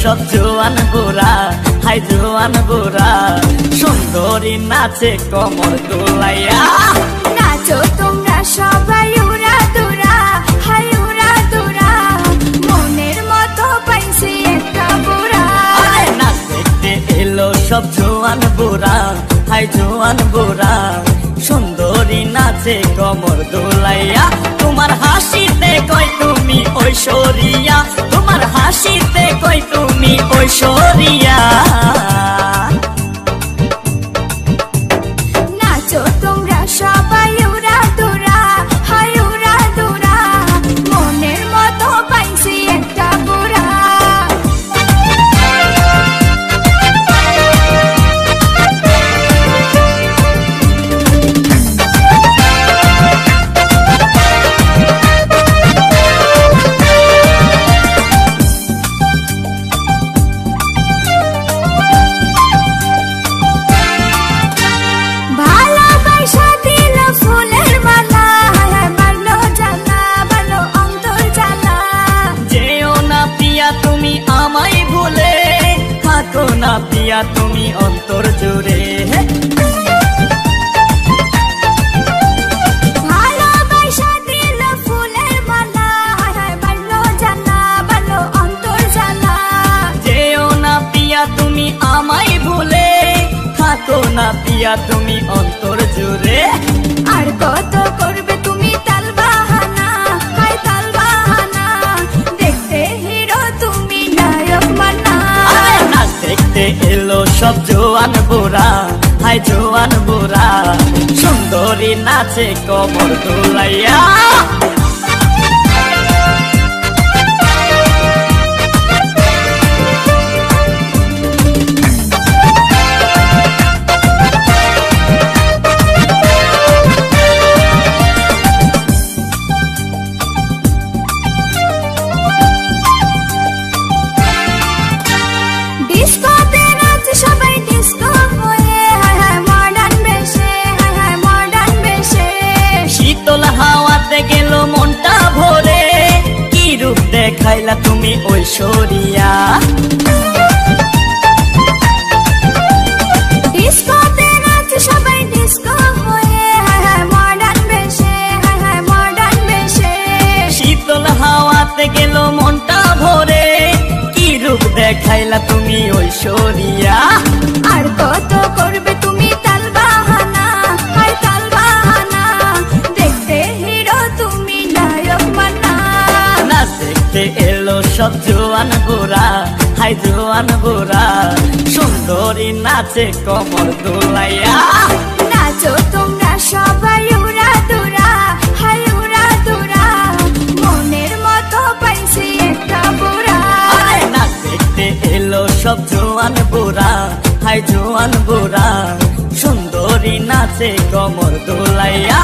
সব জোয়ান বুড়া, হাই জোয়ান বুড়া, সুন্দরী নাচে কমর দোলাইয়া। নাচো তোমরা সবাই উড়া দুরা, হাই উড়া দুরা, মনের মতো পাইছি একটা বুড়া। নাচ দেখতে এলো সব জোয়ান বুড়া, হাই জোয়ান বুড়া, সুন্দরী নাচে কমর দোলাইয়া। তোমার হাসিতে কই তুমি ঐশ্বরিয়া, তোমার হাসিতে কই তুমি ঐশ্বরিয়া। নাচো তোমরা সবাই উড়া দুরা, হাই উড়া দুরা, মনের মতো পাইছি একটা বুড়া। না পিয়া তুমি অন্তর জুড়ে, ভালোবাসা দিল ফুলের মালা, বাড়লো জানা বাড়লো অন্তর জ্বালা। যেও না পিয়া তুমি আমায় ভুলে, থাকো না পিয়া তুমি অন্তর জুড়ে। আর কত করবে তুমি তাল বাহানা, হাই তাল বাহানা, দেখতে হিরো তুমি নায়ক মানা। নাচ দেখতে এলো সব জোয়ান বুড়া, হাই জোয়ান বুড়া, সুন্দরী নাচে কমর দোলাইয়া। গেল মনটা ভরে, কি রূপ দেখাইলা তুমি ঐশ্বরিয়া। ডিস্কোতে নাচে সবাই ডিস্কো হয়ে, মডার্ন বেশে, মডার্ন বেশে। শীতল হাওয়াতে গেল মনটা ভরে, কি রূপ দেখাইলা তুমি ঐশ্বরিয়া। আর কত করবে তুমি তাল বাহানা, হাই তাল বাহানা, দেখতে হিরো তুমি নায়ক মানা। নাচ দেখতে এলো সব জোয়ান বুড়া, হাই জোয়ান বুড়া, সুন্দরী নাচে কমর দোলাইয়া। নাচো তোমরা সবাই উড়া দুরা, হাই উড়া দুরা, মনের মতো পাইছি একটা বুড়া। নাচ দেখতে এলো সব জোয়ান বুড়া, হাই জোয়ান বুড়া, সুন্দরী নাচে কমর দোলাইয়া।